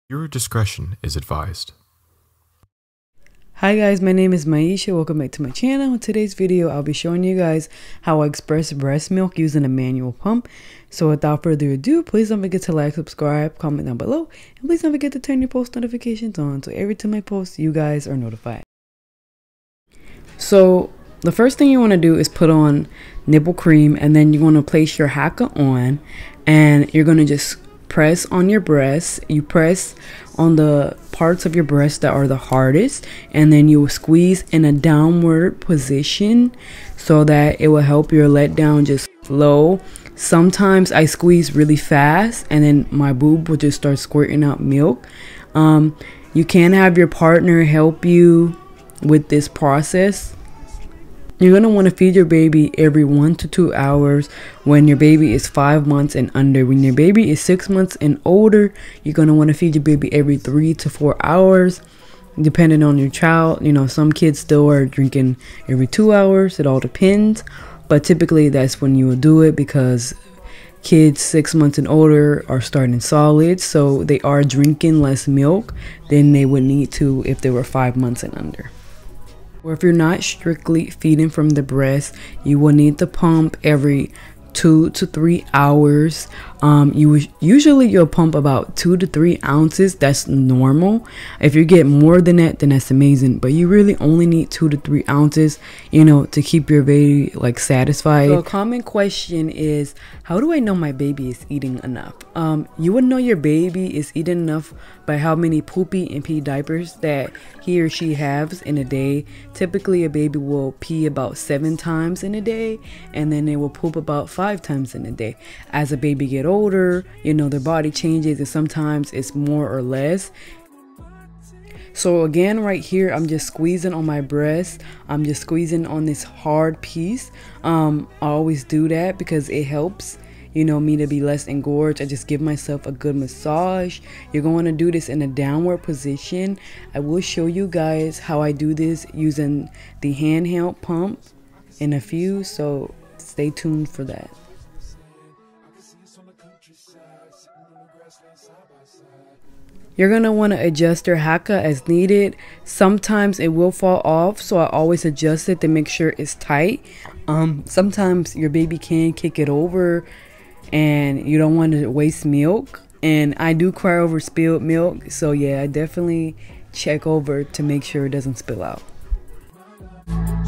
Your discretion is advised. Hi guys, my name is Maisha. Welcome back to my channel. In today's video, I'll be showing you guys how I express breast milk using a manual pump. So without further ado, please don't forget to like, subscribe, comment down below, and please don't forget to turn your post notifications on so every time I post, you guys are notified. So the first thing you want to do is put on nipple cream, and then you want to place your Haakaa on, and you're going to just press on your breast. You press on the parts of your breast that are the hardest, and then you will squeeze in a downward position so that it will help your letdown just flow. Sometimes I squeeze really fast and then my boob will just start squirting out milk. You can have your partner help you with this process. You're going to want to feed your baby every 1 to 2 hours when your baby is 5 months and under. When your baby is 6 months and older, you're going to want to feed your baby every 3 to 4 hours, depending on your child. You know, some kids still are drinking every 2 hours. It all depends. But typically that's when you will do it, because kids 6 months and older are starting solids. So they are drinking less milk than they would need to if they were 5 months and under. Or if you're not strictly feeding from the breast, you will need to pump every 2 to 3 hours. Usually you'll pump about 2 to 3 ounces. That's normal. If you get more than that, then that's amazing, but you really only need 2 to 3 ounces, you know, to keep your baby like satisfied. So a common question is, how do I know my baby is eating enough? You would know your baby is eating enough by how many poopy and pee diapers that he or she has in a day. Typically a baby will pee about 7 times in a day, and then they will poop about 5 times in a day. As a baby get older, you know, their body changes, and sometimes it's more or less. So again, right here, I'm just squeezing on my breast. I'm just squeezing on this hard piece. I always do that because it helps, you know, me to be less engorged. I just give myself a good massage. You're going to do this in a downward position. I will show you guys how I do this using the handheld pump in a few, so stay tuned for that. You're going to want to adjust your Haakaa as needed. Sometimes it will fall off, so I always adjust it to make sure it's tight. Sometimes your baby can kick it over and you don't want to waste milk. And I do cry over spilled milk, so yeah, I definitely check over to make sure it doesn't spill out.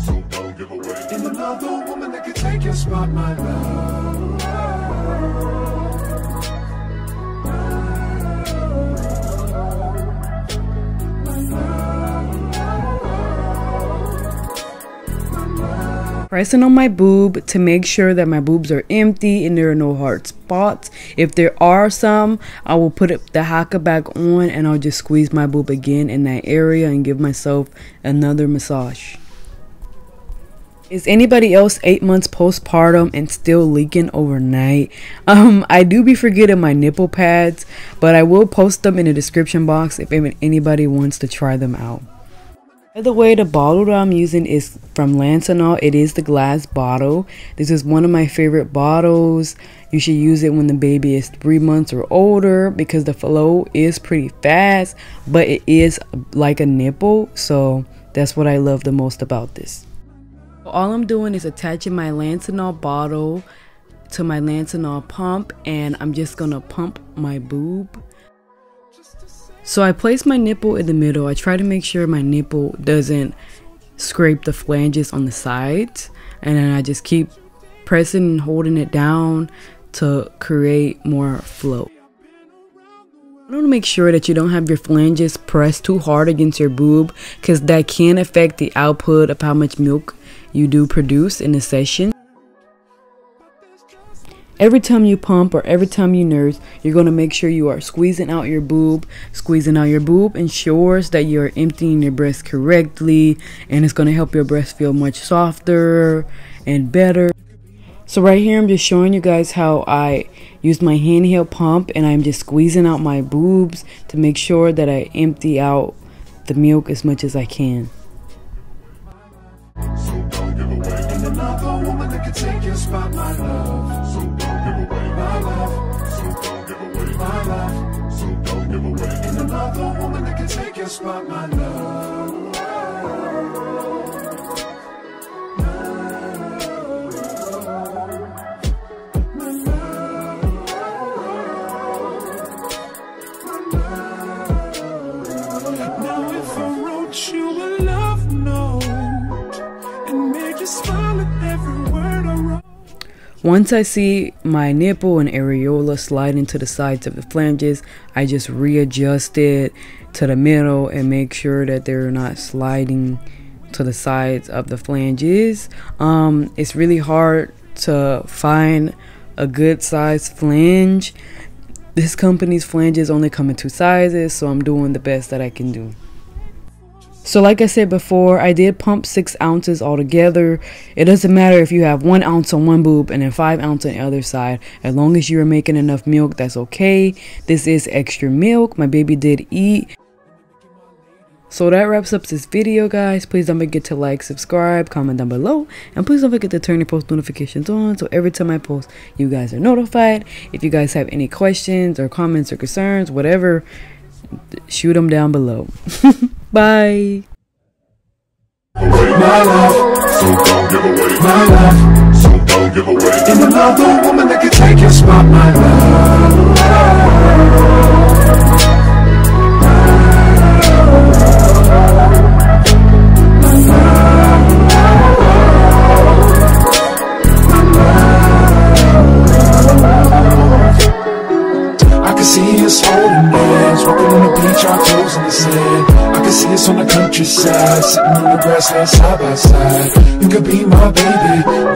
So don't give away. In another woman that can take your spot, my love. Pressing on my boob to make sure that my boobs are empty and there are no hard spots. If there are some, I will put the Haakaa back on and I'll just squeeze my boob again in that area and give myself another massage. Is anybody else 8 months postpartum and still leaking overnight? I do be forgetting my nipple pads, but I will post them in the description box if anybody wants to try them out. By the way, the bottle that I'm using is from Lansanol. It is the glass bottle. This is one of my favorite bottles. You should use it when the baby is 3 months or older because the flow is pretty fast, but it is like a nipple. So that's what I love the most about this. All I'm doing is attaching my Lansanol bottle to my Lansanol pump, and I'm just gonna pump my boob. So I place my nipple in the middle. I try to make sure my nipple doesn't scrape the flanges on the sides, and then I just keep pressing and holding it down to create more flow. I want to make sure that you don't have your flanges pressed too hard against your boob, because that can affect the output of how much milk you do produce in a session. Every time you pump or every time you nurse, you're going to make sure you are squeezing out your boob. Squeezing out your boob ensures that you're emptying your breast correctly, and it's going to help your breast feel much softer and better. So right here, I'm just showing you guys how I use my handheld pump, and I'm just squeezing out my boobs to make sure that I empty out the milk as much as I can. So don't give away. And another woman that can take your spot, my love. So don't give away, my love. So don't give away, my love. So don't give away. And another your spot, my love. Now if I wrote you a love note and made you smile at every word I wrote. Once I see my nipple and areola sliding to the sides of the flanges, I just readjust it to the middle and make sure that they're not sliding to the sides of the flanges. It's really hard to find a good size flange. This company's flanges only come in 2 sizes, so I'm doing the best that I can do. So like I said before, I did pump 6 ounces altogether. It doesn't matter if you have 1 ounce on one boob and then 5 ounces on the other side. As long as you're making enough milk, that's okay. This is extra milk. My baby did eat. So that wraps up this video, guys. Please don't forget to like, subscribe, comment down below. And please don't forget to turn your post notifications on, so every time I post, you guys are notified. If you guys have any questions or comments or concerns, whatever, shoot them down below. Bye. My love, so don't give away my love, so don't give away. In another woman that can take your spot, my love. I can see us holding hands, walking on the beach, our toes in the sand. I can see us on the countryside, sitting on the grassland side by side. You could be my baby.